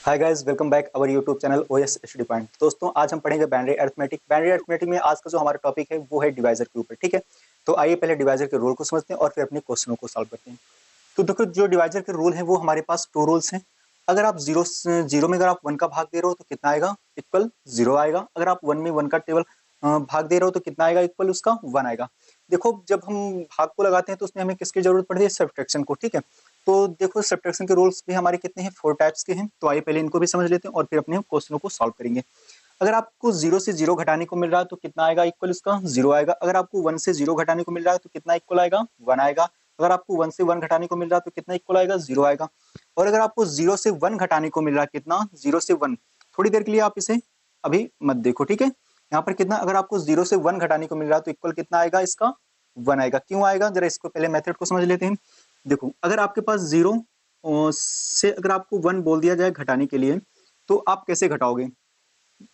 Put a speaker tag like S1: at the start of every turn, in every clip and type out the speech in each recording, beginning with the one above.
S1: Hi guys, welcome back our YouTube channel OS study point. दोस्तों, आज हम पढ़ेंगे बाइनरी अरिथमेटिक। बाइनरी अरिथमेटिक में आज का जो हमारा टॉपिक है वो है डिवाइजर के ऊपर। ठीक है, तो आइए पहले डिवाइजर के रूल को समझते हैं और फिर अपने क्वेश्चनों को सॉल्व करते हैं। तो देखो, जो डिवाइजर के रूल है वो हमारे पास टू रूल्स हैं। अगर आप जीरो में अगर आप वन का भाग दे रहे हो तो कितना आएगा? इक्वल जीरो आएगा। अगर आप वन में वन का टेबल भाग दे रहे हो तो कितना आएगा? इक्वल उसका वन आएगा। देखो, जब हम भाग को लगाते हैं तो उसमें हमें किसकी जरूरत पड़ती है? सब्ट्रैक्शन को। ठीक है, तो देखो सब्ट्रैक्शन के रूल्स भी हमारे कितने हैं? 4 टाइप्स के हैं। तो आइए पहले इनको भी समझ लेते हैं और फिर अपने क्वेश्चनों को सॉल्व करेंगे। अगर आपको जीरो से जीरो घटाने को मिल रहा है तो कितना आएगा? इक्वल उसका जीरो आएगा। अगर आपको वन से जीरो घटाने को मिल रहा है तो कितना इक्वल आएगा? वन आएगा। अगर आपको वन से वन घटाने को मिल रहा है तो कितना इक्वल आएगा? जीरो आएगा। और अगर आपको जीरो से वन घटाने को मिल रहा है, कितना? जीरो से वन। थोड़ी देर के लिए आप इसे अभी मत देखो। ठीक है, यहाँ पर कितना, अगर आपको जीरो से वन घटाने को मिल रहा है तो इक्वल कितना आएगा? इसका वन आएगा। क्यों आएगा? जरा इसको पहले मेथड को समझ लेते हैं। देखो, अगर आपके पास जीरो से अगर आपको वन बोल दिया जाए घटाने के लिए तो आप कैसे घटाओगे?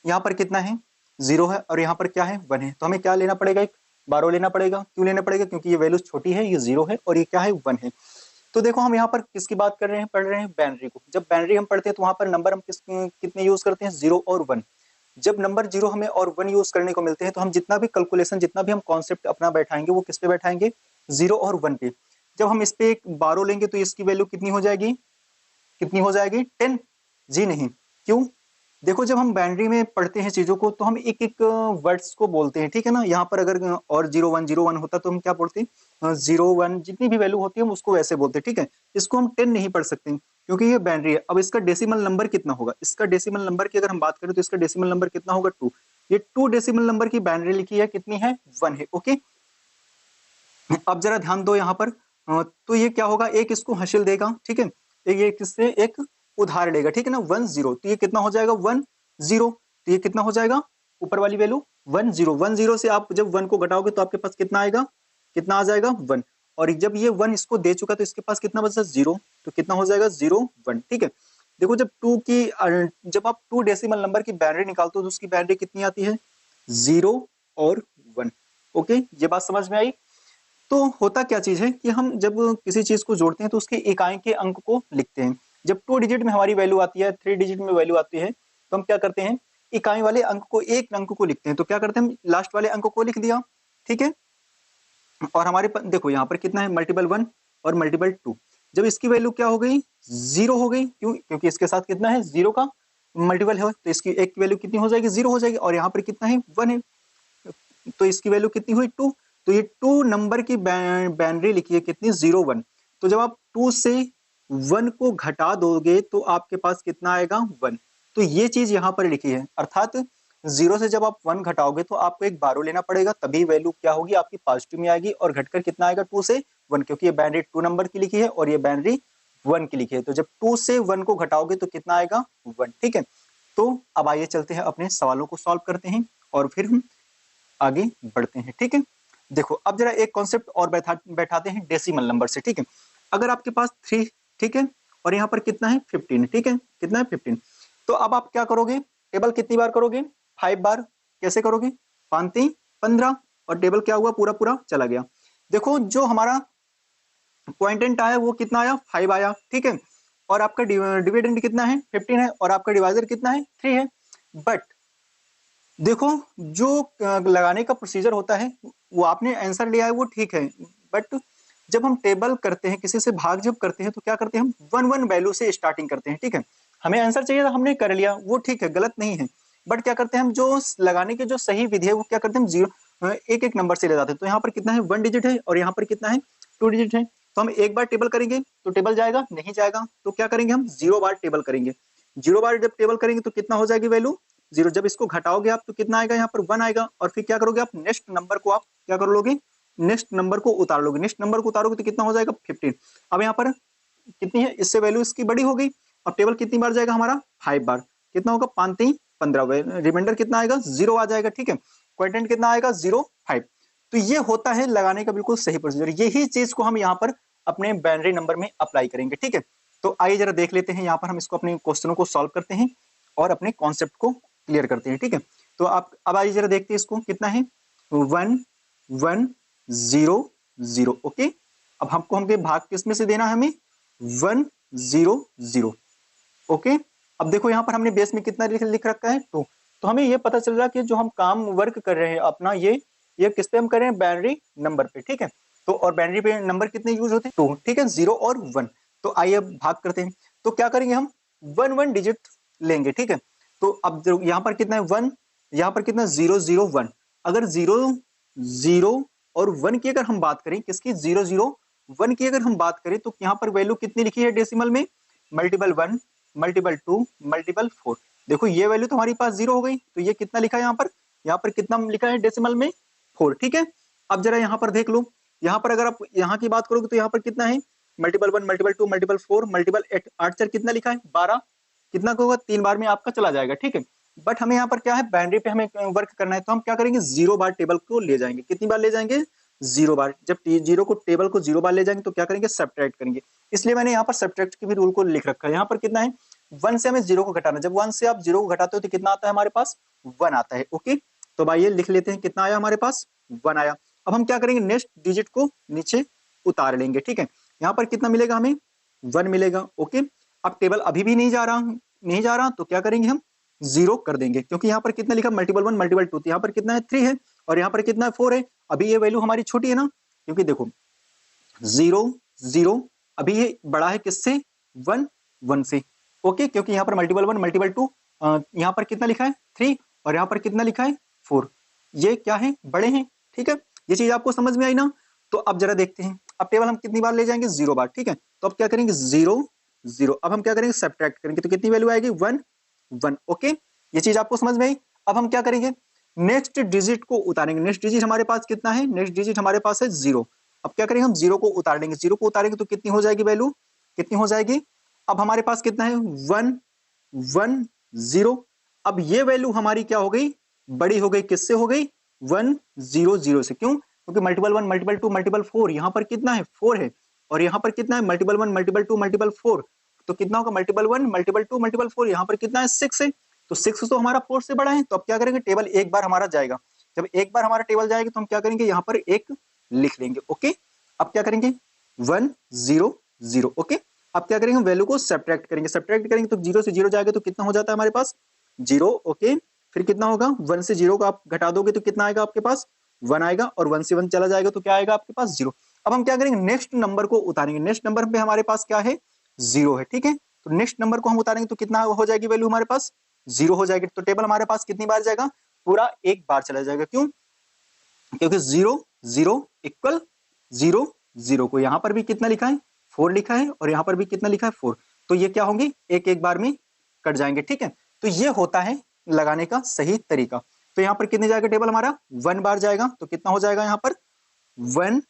S1: यहाँ पर कितना है? जीरो है और यहाँ पर क्या है? वन है। तो हमें क्या लेना पड़ेगा? एक बारो लेना पड़ेगा। क्यों लेना पड़ेगा? क्योंकि ये वैल्यू छोटी है, ये जीरो है और ये क्या है? वन है। तो देखो, हम यहाँ पर किसकी बात कर रहे हैं? पढ़ रहे हैं बाइनरी को। जब बाइनरी हम पढ़ते हैं तो वहां पर नंबर हम कितने यूज करते हैं? जीरो और वन। जब नंबर जीरो हमें और वन यूज करने को मिलते हैं तो हम जितना भी कैलकुलेशन, जितना भी हम कॉन्सेप्ट अपना बैठाएंगे वो किस पे बैठाएंगे? जीरो और वन पे। जब हम इस पे एक बारो लेंगे तो इसकी वैल्यू कितनी हो जाएगी? कितनी हो जाएगी? 10। जी नहीं। क्यों? देखो, जब हम बाइनरी में पढ़ते हैं चीजों को तो हम एक एक वर्ड्स को बोलते हैं। ठीक है ना, यहाँ पर अगर और जीरो वन होता तो हम क्या बोलते हैं? जीरो वन, जितनी भी वैल्यू होती है हम उसको वैसे बोलते हैं। ठीक है, इसको हम 10 नहीं पढ़ सकते क्योंकि ये बाइनरी है। अब इसका डेसिमल नंबर कितना होगा? इसका डेसिमल नंबर की अगर हम बात करें तो इसका डेसिमल नंबर कितना होगा? 2। ये 2 डेसिमल नंबर की बाइनरी लिखी है, कितनी है? 1 है। ओके, अब जरा ध्यान दो यहाँ पर। तो ये क्या होगा? एक इसको हासिल देगा। ठीक है, ये किससे एक उधार लेगा। ठीक है ना, वन जीरो, तो ये कितना हो जाएगा? One zero. तो ये कितना हो जाएगा? ऊपर वाली value one zero. One zero से आप जब वन को घटाओगे तो आपके पास कितना आएगा? कितना आ जाएगा? वन। और जब ये वन इसको दे चुका तो इसके पास कितना बचा? जीरो। तो कितना हो जाएगा? Zero one. ठीक है, देखो, जब टू की जब आप टू डेसिमल नंबर की बाइनरी निकालते हो तो उसकी बाइनरी कितनी आती है? जीरो और वन। ओके, ये बात समझ में आई? तो होता क्या चीज है कि हम जब किसी चीज को जोड़ते हैं तो उसके इकाई के अंक को लिखते हैं। जब 2 डिजिट में हमारी वैल्यू आती है, 3 डिजिट में वैल्यू आती है, तो हम क्या करते हैं? इकाई वाले अंक को, एक अंक को लिखते हैं। तो क्या करते हैं? हम लास्ट वाले अंक को लिख दिया। ठीक है, और देखो यहाँ पर कितना है? मल्टीपल वन और मल्टीपल टू। जब इसकी वैल्यू क्या हो गई? जीरो हो गई। क्यों? क्योंकि इसके साथ कितना है? जीरो का मल्टीपल है, तो इसकी एक वैल्यू कितनी हो जाएगी? जीरो हो जाएगी। और यहाँ पर कितना है? वन है, तो इसकी वैल्यू कितनी हुई? टू। तो ये टू नंबर की बाइनरी लिखी है, कितनी? Zero one. तो जब आप टू से वन को घटा दोगे तो आपके पास कितना आएगा? वन। तो ये चीज यहाँ पर लिखी है, अर्थात जीरो से जब आप वन घटाओगे तो आपको एक बारो लेना पड़ेगा, तभी वैल्यू क्या होगी? आपकी पॉजिटिव में आएगी और घटकर कितना आएगा? टू से वन, क्योंकि ये बाइनरी टू नंबर की लिखी है और ये बाइनरी वन की लिखी है। तो जब टू से वन को घटाओगे तो कितना आएगा? वन। ठीक है, तो अब आइए चलते हैं अपने सवालों को सॉल्व करते हैं और फिर हम आगे बढ़ते हैं। ठीक है, देखो, अब जरा एक कॉन्सेप्ट और बैठाते हैं डेसिमल नंबर से। ठीक है, अगर आपके पास 3, ठीक है, और यहाँ पर कितना है? 15। ठीक है, कितना है? 15। तो अब आप क्या करोगे? टेबल कितनी बार करोगे? 5 बार। कैसे करोगे? 5 15, और टेबल क्या हुआ? पूरा पूरा चला गया। देखो, जो हमारा क्वांटेंट आया वो कितना आया? 5 आया। ठीक है, और आपका डिविडेंड कितना है? 15 है, और आपका डिवाइजर कितना है? 3 है। बट देखो, जो लगाने का प्रोसीजर होता है वो आपने आंसर लिया है वो ठीक है, बट जब हम टेबल करते हैं, किसी से भाग जब करते हैं तो क्या करते हैं? हम वन वन वैल्यू से स्टार्टिंग करते हैं। ठीक है, हमें आंसर चाहिए था, हमने कर लिया, वो ठीक है, गलत नहीं है। बट क्या करते हैं हम? जो लगाने की जो सही विधि है वो क्या करते हैं? हम जीरो एक एक नंबर से ले जाते हैं। तो यहाँ पर कितना है? वन डिजिट है, और यहाँ पर कितना है? टू डिजिट है। तो हम एक बार टेबल करेंगे तो टेबल जाएगा? नहीं जाएगा। तो क्या करेंगे? हम 0 बार टेबल करेंगे। 0 बार जब टेबल करेंगे तो कितना हो जाएगी वैल्यू? जीरो। जब इसको घटाओगे आप तो कितना आएगा? यहाँ पर वन आएगा। और फिर क्या करोगे आप? नेक्स्ट नंबर को आप क्या कर लोगे? नेक्स्ट नंबर को उतार लोगे। नेक्स्ट नंबर को उतारोगे तो कितना हो जाएगा? 15। अब यहाँ पर कितनी है? इससे वैल्यू इसकी बड़ी हो गई। अब टेबल कितनी बार जाएगा हमारा? 5 बार। कितना होगा? 5 3 15। रिमाइंडर कितना आएगा? जीरो आ जाएगा। ठीक है, क्वांटेंट कितना आएगा? 0 5। तो ये होता है लगाने का बिल्कुल सही प्रोसीजर। यही चीज को हम यहाँ पर अपने बाइनरी नंबर में अप्लाई करेंगे। ठीक है, तो आइए जरा देख लेते हैं। यहाँ पर हम इसको अपने क्वेश्चनों को सॉल्व करते हैं और अपने कॉन्सेप्ट को क्लियर करते हैं। ठीक है, तो आप अब आइए जरा देखते हैं इसको। कितना है? 1 1 0 0। ओके, अब हमको हमके भाग किस में से देना है? हमें 1 0 0। ओके, अब देखो यहाँ पर हमने बेस में कितना लिख रखा है 2, तो हमें ये पता चल रहा है कि जो हम काम वर्क कर रहे हैं अपना ये किस पे हम कर रहे हैं, बाइनरी नंबर पे, ठीक है। तो और बाइनरी पे नंबर कितने यूज होते हैं 2, ठीक है, 0 और 1। तो आइए अब भाग करते हैं। तो क्या करेंगे हम 1 डिजिट लेंगे, ठीक है। तो अब यहाँ पर कितना है 1, यहाँ पर कितना 0 0 1। अगर 0 0 और 1 की अगर हम बात करें, किसकी 0 0 1 की अगर हम बात करें, तो यहाँ पर वैल्यू कितनी लिखी है डेसिमल में, मल्टीपल 1 मल्टीपल 2 मल्टीपल 4। देखो ये वैल्यू तो हमारे पास 0 हो गई, तो ये कितना लिखा है यहाँ पर कितना लिखा है डेसिमल में 4, ठीक है। अब जरा यहाँ पर देख लो, यहाँ पर अगर आप यहाँ की बात करोगे तो यहाँ पर कितना है मल्टीपल 1 मल्टीपल 2 मल्टीपल 4 मल्टीपल 8, 8 4 कितना लिखा है 12, कितना होगा 3 बार में आपका चला जाएगा, ठीक है। बट हमें यहाँ पर क्या है, बाइनरी पे हमें वर्क करना है, तो हम क्या करेंगे 0 बार टेबल को ले जाएंगे। कितनी बार ले जाएंगे 0 बार। जब जीरो को टेबल को 0 बार ले जाएंगे तो क्या करेंगे सब्ट्रैक्ट करेंगे। इसलिए मैंने यहाँ पर सब्ट्रैक्ट के भी रूल को लिख रखा है। यहाँ पर कितना है 1 से हमें 0 को घटाना, जब 1 से आप 0 को घटाते हो तो कितना आता है हमारे पास 1 आता है, ओके। तो भाई ये लिख लेते हैं, कितना आया हमारे पास 1 आया। अब हम क्या करेंगे नेक्स्ट डिजिट को नीचे उतार लेंगे, ठीक है। यहाँ पर कितना मिलेगा हमें 1 मिलेगा, ओके। अब टेबल अभी भी नहीं जा रहा तो क्या करेंगे हम 0 कर देंगे, क्योंकि यहाँ पर कितना लिखा मल्टीपल 1 मल्टीपल 2, तो यहाँ पर कितना है 3 है और यहाँ पर कितना है 4 है। अभी ये वैल्यू हमारी छोटी है ना, क्योंकि देखो 0 0 अभी ये बड़ा है किससे 1 1 से, ओके। क्योंकि यहाँ पर मल्टीपल 1 मल्टीपल 2 यहाँ पर कितना लिखा है 3 और यहाँ पर कितना लिखा है 4, ये क्या है बड़े हैं, ठीक है। ये चीज आपको समझ में आई ना। तो अब जरा देखते हैं, अब टेबल हम कितनी बार ले जाएंगे 0 बार, ठीक है। तो अब क्या करेंगे 0 0, अब हम क्या करेंगे सब्ट्रैक्ट करेंगे, तो कितनी वैल्यू आएगी 1 1, ओके। ये चीज आपको समझ में आई। अब हम क्या करेंगे नेक्स्ट डिजिट को उतारेंगे। नेक्स्ट डिजिट हमारे पास कितना है, नेक्स्ट डिजिट हमारे पास है 0। अब क्या करेंगे हम 0 को उतार लेंगे, 0 को उतारेंगे तो कितनी हो जाएगी वैल्यू, कितनी हो जाएगी। अब हमारे पास कितना है 1 1 0। अब ये वैल्यू हमारी क्या हो गई, बड़ी हो गई, किससे हो गई 1 0 0 से। क्यों, क्योंकि मल्टीपल 1 मल्टीपल 2 मल्टीपल 4, यहाँ पर कितना है 4 है और यहाँ पर कितना है मल्टीपल 1 मल्टीपल 2 मल्टीपल 4, तो कितना होगा मल्टीपल 1 मल्टीपल 2 मल्टीपल 4, यहाँ पर कितना है 6 है, तो 6 तो हमारा 4 से बड़ा है। तो अब क्या करेंगे टेबल एक बार हमारा जाएगा, जब एक बार हमारा टेबल जाएगा तो हम क्या करेंगे यहाँ पर एक लिख लेंगे, ओके। अब क्या करेंगे 1 0 0, ओके। अब क्या करेंगे वैल्यू को सब्ट्रैक्ट करेंगे तो 0 से 0 जाएगा तो कितना हो जाता है हमारे पास 0, ओके। फिर कितना होगा 1 से 0 को आप घटा दोगे तो कितना आएगा आपके पास 1 आएगा और 1 से 1 चला जाएगा तो क्या आएगा आपके पास 0। अब हम क्या करेंगे नेक्स्ट नंबर को उतारेंगे, नेक्स्ट नंबर पे हमारे पास क्या है 0 है, ठीक है। तो नेक्स्ट नंबर को हम उतारेंगे तो कितना हो जाएगी वैल्यू हमारे पास 0 हो जाएगी। तो टेबल हमारे पास कितनी बार जाएगा, पूरा एक बार चला जाएगा। क्यों, क्योंकि 0 0 इक्वल 0 0 को यहाँ पर भी कितना लिखा है 4 लिखा है और यहाँ पर भी कितना लिखा है 4, तो ये क्या होंगे एक एक बार में कट जाएंगे, ठीक है। तो ये होता है लगाने का सही तरीका। तो यहाँ पर कितने जाएगा टेबल हमारा 1 बार जाएगा, तो कितना हो जाएगा यहाँ पर 1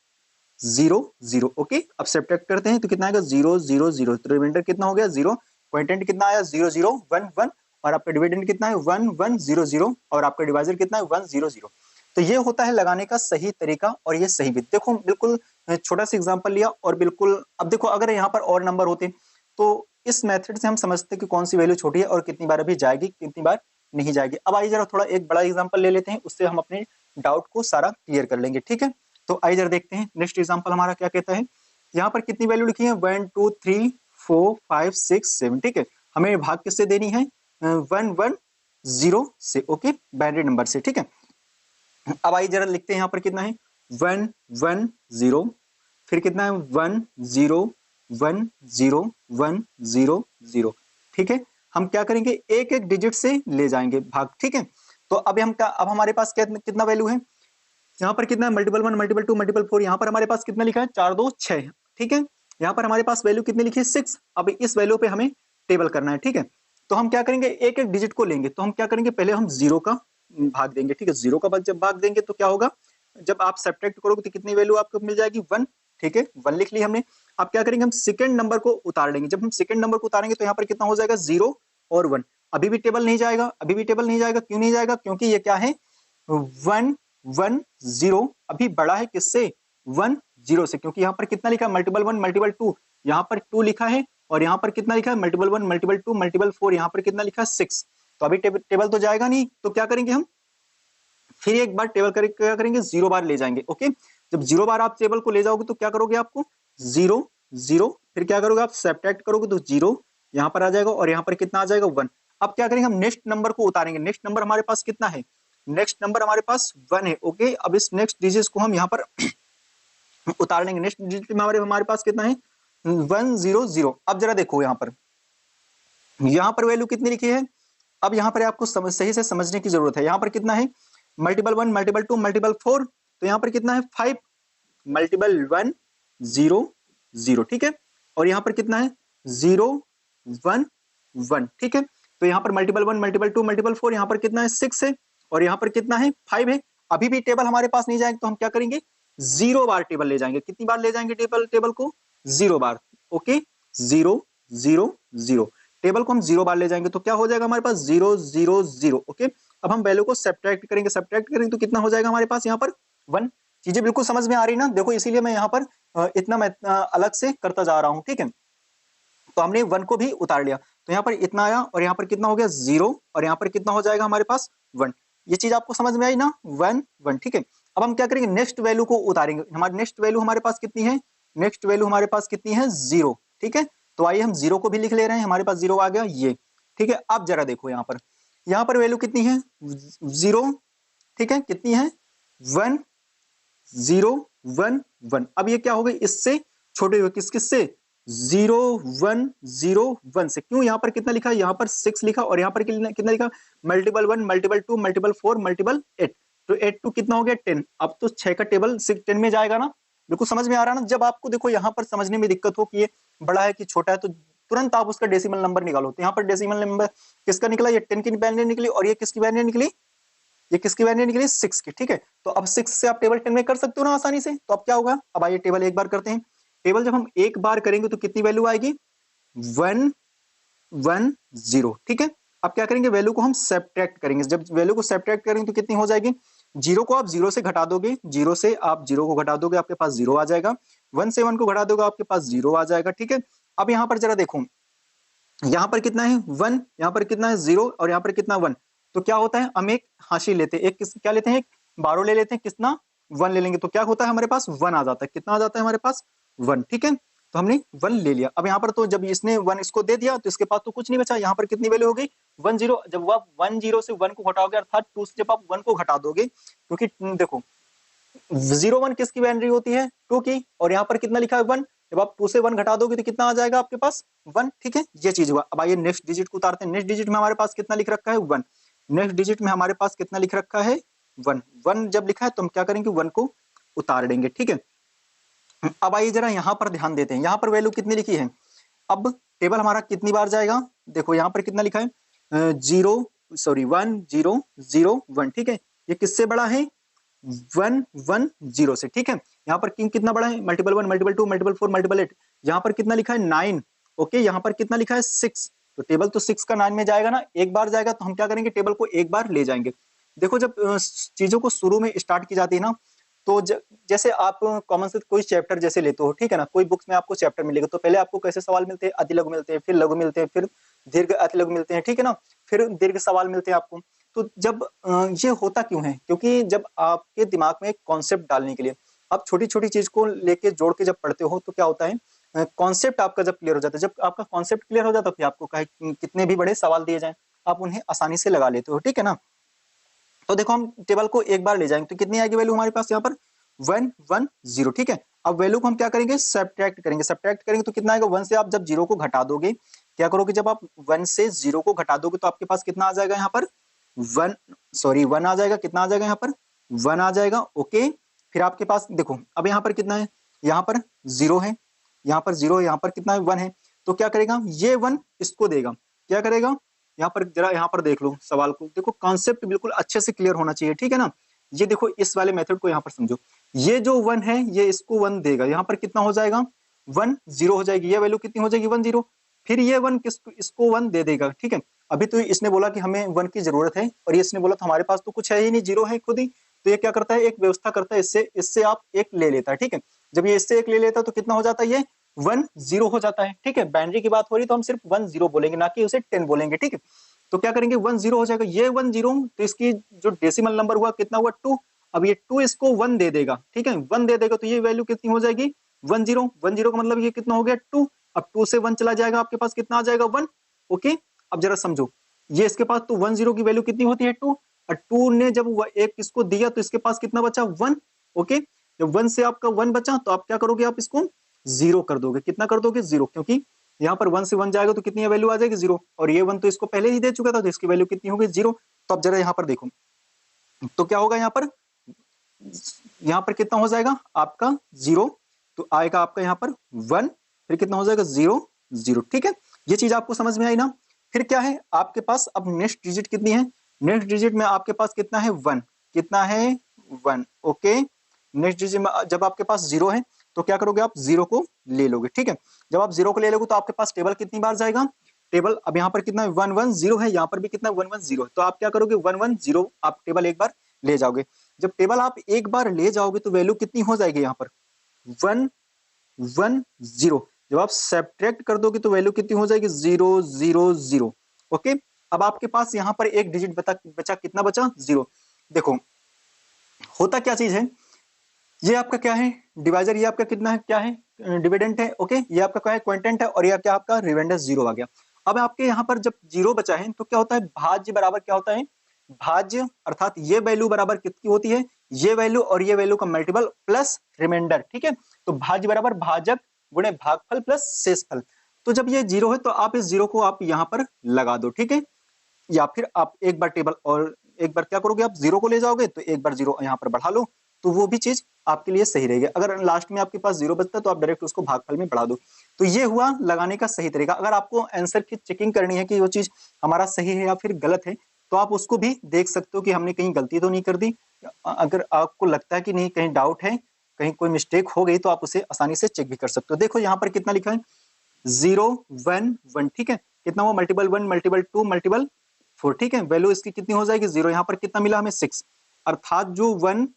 S1: 0 0, ओके। अब सब्ट्रैक्ट करते हैं तो कितना आएगा 0 0 0, तो रिमाइंडर कितना हो गया 0, क्वोटिएंट कितना आया 0 0 1 1 और आपका डिविडेंड कितना है 1 1 0 0 और आपका डिवाइजर कितना है 1 0 0। तो ये होता है लगाने का सही तरीका और ये सही भी। देखो बिल्कुल छोटा सा एग्जांपल लिया और बिल्कुल अब देखो अगर यहाँ पर और नंबर होते तो इस मेथड से हम समझते कि कौन सी वैल्यू छोटी है और कितनी बार अभी जाएगी कितनी बार नहीं जाएगी। अब आइए जरा थोड़ा एक बड़ा एग्जांपल ले लेते हैं, उससे हम अपने डाउट को सारा क्लियर कर लेंगे, ठीक है। तो आइए जरा देखते हैं नेक्स्ट एग्जांपल हमारा क्या कहता है। यहाँ पर कितनी वैल्यू लिखी है 1 2 3 4 5 6 7, ठीक है। हमें भाग किससे देनी है 1 1 0 से, ओके, बाइनरी नंबर से, ठीक है। अब आइए जरा लिखते हैं यहाँ पर कितना है 1 1 0, फिर कितना है 1 0 1 0 1 0 0, ठीक है। हम क्या करेंगे एक एक डिजिट से ले जाएंगे भाग, ठीक है। तो अब हम क्या, अब हमारे पास कितना वैल्यू है यहाँ पर कितना है मल्टीपल 1 मल्टीपल 2 मल्टीपल 4, यहाँ पर हमारे पास कितना लिखा है 4 2 6, ठीक है। यहाँ पर हमारे पास वैल्यू कितनी लिखी है 6। अब इस वैल्यू पे हमें टेबल करना है, ठीक है। तो हम क्या करेंगे एक एक डिजिट को लेंगे, तो हम क्या करेंगे पहले हम 0 का भाग देंगे, ठीक है। 0 का जब भाग देंगे तो क्या होगा, जब आप सब्ट्रैक्ट करोगे तो कितनी वैल्यू आपको मिल जाएगी 1, ठीक है, 1 लिख ली हमने। अब क्या करेंगे हम सेकंड नंबर को उतार लेंगे, जब हम सेकंड नंबर को उतारेंगे तो यहाँ पर कितना हो जाएगा 0 और 1। अभी भी टेबल नहीं जाएगा, अभी भी टेबल नहीं जाएगा, क्यों नहीं जाएगा, क्योंकि ये क्या है 1 1 0 अभी बड़ा है किससे 1 0 से, क्योंकि यहाँ पर कितना लिखा है मल्टीपल 1 मल्टीपल 2, यहाँ पर 2 लिखा है और यहाँ पर कितना लिखा है मल्टीपल 1 मल्टीपल 2 मल्टीपल 4, यहाँ पर कितना लिखा है 6। तो अभी टेबल तो जाएगा नहीं, तो क्या करेंगे हम फिर एक बार टेबल क्या करेंगे 0 बार ले जाएंगे, ओके। जब 0 बार आप टेबल को ले जाओगे तो क्या करोगे आपको 0 0, फिर क्या करोगे आप सब्ट्रैक्ट करोगे तो 0 यहाँ पर आ जाएगा और यहाँ पर कितना आ जाएगा 1। अब क्या करेंगे हम नेक्स्ट नंबर को उतारेंगे। नेक्स्ट नंबर हमारे पास कितना है, नेक्स्ट नंबर हमारे पास 1 है। ओके, अब इस नेक्स्ट डिजिट को हम यहाँ पर उतार लेंगे। नेक्स्ट डिजिट में हमारे पास कितना है 100। अब जरा देखो यहाँ पर वैल्यू कितनी लिखी है। अब यहाँ पर आपको सही से समझने की जरूरत है। यहाँ पर कितना है मल्टीपल 1 मल्टीपल 2 मल्टीपल 4, तो यहाँ पर कितना है 5 मल्टीपल 1 0 0, ठीक है। और यहाँ पर कितना है 0 1 1, ठीक है। तो यहाँ पर मल्टीपल 1 मल्टीपल 2 मल्टीपल 4, यहाँ पर कितना है 6 है और यहाँ पर कितना है 5 है। अभी भी टेबल हमारे पास नहीं जाएंगे तो हम क्या करेंगे 0 बार टेबल ले जाएंगे। कितनी बार ले जाएंगे टेबल को 0 बार। ओके, 0 0 0, टेबल को हम 0 बार ले जाएंगे तो क्या हो जाएगा हमारे पास 0 0 0। ओके, अब हम वैल्यू को सब्ट्रैक्ट करेंगे तो कितना हो जाएगा हमारे पास यहाँ पर 1। चीजें बिल्कुल समझ में आ रही ना, देखो इसीलिए मैं यहाँ पर इतना अलग से करता जा रहा हूँ, ठीक है। तो हमने 1 को भी उतार लिया, तो यहाँ पर इतना आया और यहाँ पर कितना हो गया 0 और यहाँ पर कितना हो जाएगा हमारे पास 1। ये चीज आपको समझ में आई ना, 1 1, ठीक है। अब हम क्या करेंगे नेक्स्ट वैल्यू को उतारेंगे। हमारी नेक्स्ट वैल्यू हमारे पास कितनी है, नेक्स्ट वैल्यू हमारे पास कितनी है 0, ठीक है। तो आइए हम 0 को भी लिख ले रहे हैं, हमारे पास 0 आ गया ये, ठीक है। अब जरा देखो यहाँ पर वैल्यू कितनी है 0, ठीक है, कितनी है 1 0 1 1। अब ये क्या हो गई इससे छोटे हुए किससे 0 1 0 1 से। क्यों यहाँ पर कितना लिखा, यहाँ पर 6 लिखा और यहाँ पर कितना लिखा मल्टीपल 1 मल्टीपल 2 मल्टीपल 4 मल्टीपल 8, तो 8 टू कितना हो गया 10। अब तो 6 का टेबल 10 में जाएगा ना, बिल्कुल समझ में आ रहा है ना। जब आपको देखो यहाँ पर समझने में दिक्कत हो कि ये बड़ा है कि छोटा है तो तुरंत आप उसका डेसिमल नंबर निकालो। तो यहाँ पर डेसिमल नंबर किसका निकला, ये 10 की वैल्यू निकली और ये किसकी वैल्यू निकली, ये किसकी वैल्यू निकली 6 की, ठीक है। तो अब 6 से आप टेबल 10 में कर सकते हो ना आसानी से। तो अब क्या होगा, अब आइए टेबल एक बार करते हैं। टेबल जब हम एक बार करेंगे तो कितनी वैल्यू आएगी 1 1 0, ठीक है। अब क्या करेंगे वैल्यू को हम सब्ट्रैक्ट करेंगे। जब वैल्यू को सब्ट्रैक्ट करेंगे तो कितनी हो जाएगी, 0 को आप 0 से घटा दोगे, 0 से आप 0 को घटा दोगे आपके पास 0 आ जाएगा, 1 से 1 को घटा दोगे आपके पास 0 आ जाएगा, ठीक है। अब यहाँ पर जरा देखो यहाँ पर कितना है 1, यहाँ पर कितना है 0 और यहाँ पर कितना 1। तो क्या होता है हम एक हाशिए लेते हैं, एक क्या लेते हैं, एक बारो ले लेते हैं, कितना 1 ले लेंगे तो क्या होता है हमारे पास 1 आ जाता है। कितना आ जाता है हमारे पास 1, ठीक है। तो हमने 1 ले लिया। अब यहाँ पर तो जब इसने 1 इसको दे दिया तो इसके पास तो कुछ नहीं बचा। यहाँ पर कितनी वैल्यू हो गई 1 0। जब आप 1 0 से 1 को घटाओगे अर्थात 2 से जब आप 1 को घटा दोगे, क्योंकि देखो 0 1 किसकी वैल्यू होती है 2 की, और यहाँ पर कितना लिखा है 1। जब आप 2 से 1 घटा दोगे तो कितना आ जाएगा आपके पास 1, ठीक है। ये चीज हुआ। अब आइए नेक्स्ट डिजिट को उतारते हैं। नेक्स्ट डिजिट में हमारे पास कितना लिख रखा है 1। नेक्स्ट डिजिट में हमारे पास कितना लिख रखा है 1 1। जब लिखा है तो हम क्या करेंगे 1 को उतार देंगे, ठीक है। अब आइए जरा यहाँ पर ध्यान देते हैं, यहाँ पर वैल्यू कितनी लिखी है। अब टेबल हमारा कितनी बार जाएगा, देखो यहाँ पर कितना लिखा है 1 0 0 1, ठीक है। ये किससे बड़ा है 1 1 0 से, ठीक है। यहाँ पर कितना बड़ा है मल्टीपल 1 मल्टीपल 2 मल्टीपल 4 मल्टीपल 8। यहाँ पर कितना लिखा है 9, ओके। यहाँ पर कितना लिखा है 6, तो टेबल तो 6 का 9 में जाएगा ना, एक बार जाएगा। तो हम क्या करेंगे टेबल को एक बार ले जाएंगे। देखो जब चीजों को शुरू में स्टार्ट की जाती है ना, तो जैसे आप कॉमन से कोई चैप्टर जैसे लेते हो, ठीक है ना, कोई बुक्स में आपको चैप्टर मिलेगा तो पहले आपको कैसे सवाल मिलते हैं, अति लघु मिलते हैं, फिर लघु मिलते हैं, फिर दीर्घ अति लघु मिलते हैं, ठीक है ना, फिर दीर्घ सवाल मिलते हैं आपको। तो जब ये होता क्यों है, क्योंकि जब आपके दिमाग में एक कॉन्सेप्ट डालने के लिए आप छोटी छोटी चीज को लेके जोड़ के जब पढ़ते हो तो क्या होता है कॉन्सेप्ट आपका जब क्लियर हो जाता है। जब आपका कॉन्सेप्ट क्लियर हो जाता है फिर आपको कितने भी बड़े सवाल दिए जाएं आप उन्हें आसानी से लगा लेते हो, ठीक है ना। तो देखो हम टेबल को एक बार ले जाएंगे तो कितनी आएगी वैल्यू हमारे पास यहाँ पर 1 1 0, ठीक है। अब वैल्यू को हम क्या करेंगे सब्ट्रैक्ट करेंगे। सब्ट्रैक्ट करेंगे तो कितना आएगा 1 से आप जब 0 को घटा दोगे, क्या करोगे जब आप 1 से 0 को घटा दोगे तो आपके पास कितना आ जाएगा यहाँ पर 1 आ जाएगा। कितना आ जाएगा यहाँ पर 1 आ जाएगा, ओके। फिर आपके पास देखो अब यहाँ पर कितना है, यहाँ पर 0 है, यहाँ पर 0, यहाँ पर कितना है 1 है। तो क्या करेगा ये 1 इसको देगा, क्या करेगा यहाँ पर जरा यहाँ पर देख लो सवाल को, देखो कॉन्सेप्ट बिल्कुल अच्छे से क्लियर होना चाहिए, ठीक है ना। ये देखो इस वाले मेथड को यहाँ पर समझो, ये जो 1 है ये इसको 1 देगा, यहाँ पर कितना हो जाएगा 1 0 हो जाएगी, ये वैल्यू कितनी हो जाएगी 1 0। फिर ये 1 इसको 1 दे देगा, ठीक है। अभी तो इसने बोला कि हमें 1 की जरूरत है और ये इसने बोला तो हमारे पास तो कुछ है ही नहीं, 0 है खुद ही। तो ये क्या करता है एक व्यवस्था करता है, इससे आप एक ले लेता है, ठीक है। जब ये इससे एक ले लेता है तो कितना हो जाता है ये 1 0 हो जाता है, ठीक है। बाइनरी की बात हो रही तो हम सिर्फ 1 0 बोलेंगे, ना कि उसे 10 बोलेंगे, ठीक है। तो क्या करेंगे 1 0 हो जाएगा, ये 1 0 तो इसकी जो डेसिमल नंबर हुआ कितना हुआ 2। अब ये 2 इसको 1 दे देगा, ठीक है, 1 दे देगा तो ये वैल्यू कितनी हो जाएगी 1 0 का मतलब ये कितना हो गया 2। अब 2 से 1 चला जाएगा, आपके पास कितना आ जाएगा 1। ओके, अब जरा समझो, ये इसके पास तो 1 0 की वैल्यू कितनी होती है 2, और 2 ने जब एक इसको दिया तो इसके पास कितना बचा 1। ओके, जब 1 से आपका 1 बचा तो आप क्या करोगे, आप इसको 0 कर दोगे। कितना कर दोगे 0, क्योंकि यहाँ पर 1 से 1 जाएगा तो कितनी वैल्यू आ जाएगी 0, और ये 1 तो इसको पहले ही दे चुका था तो इसकी वैल्यू कितनी होगी 0। तो अब जरा यहाँ पर देखो, तो क्या होगा यहाँ पर कितना हो जाएगा आपका 0, तो आएगा आपका यहाँ पर 1, फिर कितना हो जाएगा 0 0। ठीक है, ये चीज आपको समझ में आई ना। फिर क्या है आपके पास, अब नेक्स्ट डिजिट कितनी है, नेक्स्ट डिजिट में आपके पास कितना है 1, कितना है 1। ओके, नेक्स्ट डिजिट में जब आपके पास 0 है तो क्या करोगे, आप 0 को ले लोगे। ठीक है, जब आप 0 को ले लोगे तो आपके पास टेबल कितनी बार जाएगा, टेबल अब यहाँ पर कितना है 1 1 0 है, यहाँ पर भी कितना 1 1 0, तो आप क्या करोगे 1 1 0, आप टेबल एक बार ले जाओगे। जब टेबल आप एक बार ले जाओगे तो वैल्यू कितनी हो जाएगी यहाँ पर 1 1 0। जब आप सब्ट्रैक्ट कर दोगे तो वैल्यू कितनी हो जाएगी 0 0 0। ओके, अब आपके पास यहाँ पर एक डिजिट बचा, कितना बचा 0। देखो होता क्या चीज है, ये आपका क्या है डिवाइजर, ये आपका कितना है, क्या है डिविडेंट है। ओके, ये आपका क्या है क्वांटेंट है, और ये क्या आपका रिमाइंडर 0 आ गया। अब आपके यहाँ पर जब 0 बचा है तो क्या होता है, भाज्य बराबर क्या होता है, भाज्य अर्थात ये वैल्यू बराबर कितनी होती है, ये वैल्यू और ये वैल्यू का मल्टीपल प्लस रिमाइंडर। ठीक है, तो भाज्य बराबर भाजक गुणे भागफल प्लस शेषफल। तो जब ये 0 है तो आप इस 0 को आप यहाँ पर लगा दो। ठीक है, या फिर आप एक बार टेबल और एक बार क्या करोगे, आप 0 को ले जाओगे तो एक बार 0 यहाँ पर बढ़ा लो, तो वो भी चीज आपके लिए सही रहेगी। अगर लास्ट में आपके पास 0 बचता है तो आप डायरेक्ट उसको भागफल में बढ़ा दो। तो ये हुआ लगाने का सही तरीका। अगर आपको आंसर की चेकिंग करनी है कि वो चीज हमारा सही है या फिर गलत है, तो आप उसको भी देख सकते हो कि हमने कहीं गलती तो नहीं कर दी। अगर आपको लगता है कि नहीं कहीं डाउट है, कहीं कोई मिस्टेक हो गई, तो आप उसे आसानी से चेक भी कर सकते हो। देखो यहाँ पर कितना लिखा है 0 1 1। ठीक है, कितना हुआ मल्टीपल 1 मल्टीपल 2 मल्टीपल 4। ठीक है, वैल्यू इसकी कितनी हो जाएगी 0। यहाँ पर कितना मिला हमें 6, अर्थात जो 1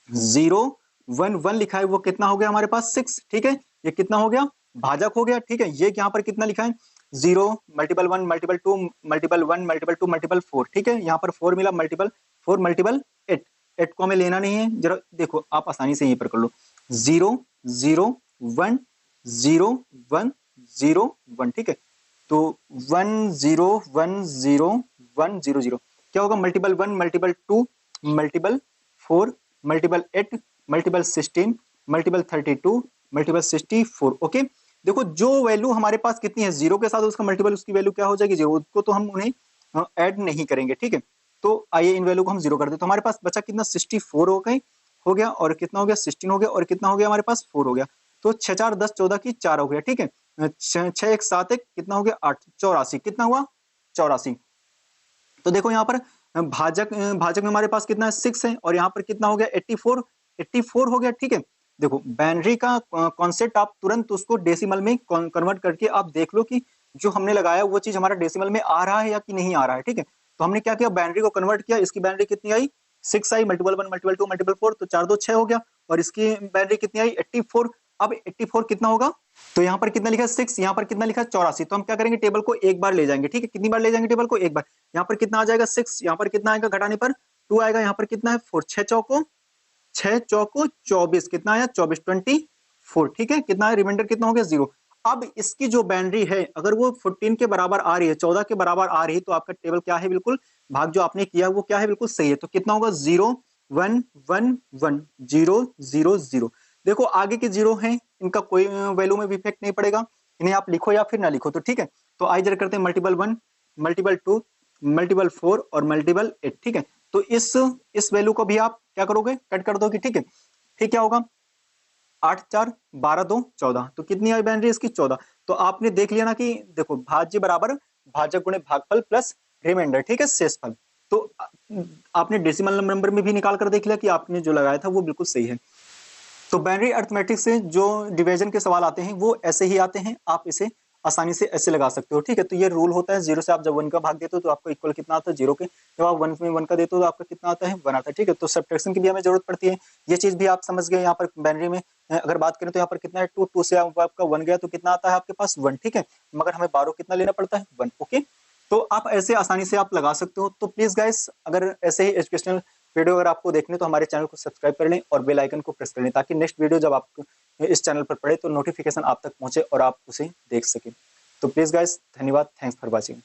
S1: 0 1 1 लिखा है वो कितना हो गया हमारे पास 6। ठीक है, ये कितना हो गया भाजक हो गया। ठीक है, ये यहाँ पर कितना लिखा है 0 multiple 1 multiple 2 multiple 1 multiple 2 multiple 4। ठीक है, यहाँ पर 4 मिला, मल्टीपल 4 मल्टीपल 8 को हमें लेना नहीं है। जरा देखो आप आसानी से यहीं पर कर लो 0 0 1 0 1 0 1। ठीक है, तो 1 0 1 0 1 0 0 क्या होगा, multiple 1 multiple 2 multiple 4 multiple 8 multiple 16 multiple 32 multiple 64। Okay, देखो जो वैल्यू हमारे पास कितनी है 0 के साथ उसका मल्टीपल, उसकी वैल्यू क्या हो जाएगी 0, उसको तो हम उन्हें ऐड नहीं करेंगे। ठीक है, तो आइए इन वैल्यू को हम 0 कर दे, तो हमारे पास बचा कितना 64 हो गया, और कितना हो गया 16 हो गया, और कितना हो गया हमारे पास 4 हो गया। तो 6 4 10 14 की 4 हो गया। ठीक है, 6 1 7 1 कितना हो गया 8, 84 कितना हुआ 84। तो देखो यहाँ पर भाजक में हमारे पास कितना है 6 है, और यहाँ पर कितना हो गया 84 हो गया। ठीक है, देखो बाइनरी का कॉन्सेप्ट आप तुरंत उसको डेसिमल में कन्वर्ट करके आप देख लो कि जो हमने लगाया वो चीज हमारा डेसिमल में आ रहा है या कि नहीं आ रहा है। ठीक है, तो हमने क्या किया, बाइनरी को कन्वर्ट किया, इसकी बाइनरी कितनी आई 6 आई, मल्टीपल 1 मल्टीपल 2 मल्टीपल 4, तो 4 2 6 हो गया, और इसकी बाइनरी कितनी आई 84। अब 84 कितना होगा, तो यहाँ पर कितना लिखा 6, यहाँ पर कितना लिखा 84, तो हम क्या करेंगे टेबल को एक बार ले जाएंगे। ठीक है, कितनी बार ले जाएंगे टेबल को, एक बार। यहाँ पर कितना आ जाएगा 6, यहाँ पर कितना आएगा घटाने पर 2 आएगा, यहाँ पर कितना है 4, 6 चौको 24, कितना आया 24 24। ठीक है, कितना है रिमाइंडर कितना हो गया 0। अब इसकी जो बाउंड्री है अगर वो 14 के बराबर आ रही है, 14 के बराबर आ रही है, तो आपका टेबल क्या है, बिल्कुल भाग जो आपने किया वो क्या है, बिल्कुल सही है। तो कितना होगा 0 1 1 1 0 0 0। देखो आगे के 0 हैं, इनका कोई वैल्यू में भी इफेक्ट नहीं पड़ेगा, इन्हें आप लिखो या फिर ना लिखो। तो ठीक है, तो आई जरा करते हैं मल्टीपल 1 मल्टीपल 2 मल्टीपल 4 और मल्टीपल 8। ठीक है, तो इस वैल्यू को भी आप क्या करोगे, कट कर दोगे। ठीक है, फिर क्या होगा 8 4 12 2 14, तो कितनी आई बाइनरी इसकी 14। तो आपने देख लिया ना कि देखो भाज्य बराबर भाजक गुणे भागफल प्लस रिमाइंडर। ठीक है, शेषफल। तो आपने डेसिमल नंबर में भी निकाल कर देख लिया कि आपने जो लगाया था वो बिल्कुल सही है। तो बाइनरी अरिथमेटिक से जो डिवीजन के सवाल आते हैं वो ऐसे ही आते हैं, आप इसे आसानी से ऐसे लगा सकते हो। ठीक है, तो ये रूल होता है 0 से आप जब 1 का भाग देते हो तो आपको इक्वल कितना आता है 0 के, जब आप 1 में 1 का देते हो तो आपका कितना आता है 1 आता है। ठीक है, तो सब्ट्रैक्शन की भी हमें जरूरत पड़ती है, ये चीज भी आप समझ गए। यहाँ पर बाइनरी में अगर बात करें तो यहाँ पर कितना है 2 से आपका 1 गया तो कितना आता है आपके पास 1। ठीक है, मगर हमें 12 कितना लेना पड़ता है 1। ओके, तो आप ऐसे आसानी से आप लगा सकते हो। तो प्लीज गाइस, अगर ऐसे ही एजुकेशनल वीडियो अगर आपको देखनी तो हमारे चैनल को सब्सक्राइब कर लें और बेल आइकन को प्रेस कर लें, ताकि नेक्स्ट वीडियो जब आप इस चैनल पर पड़े तो नोटिफिकेशन आप तक पहुंचे और आप उसे देख सकें। तो प्लीज़ गाइस, धन्यवाद, थैंक्स फॉर वॉचिंग।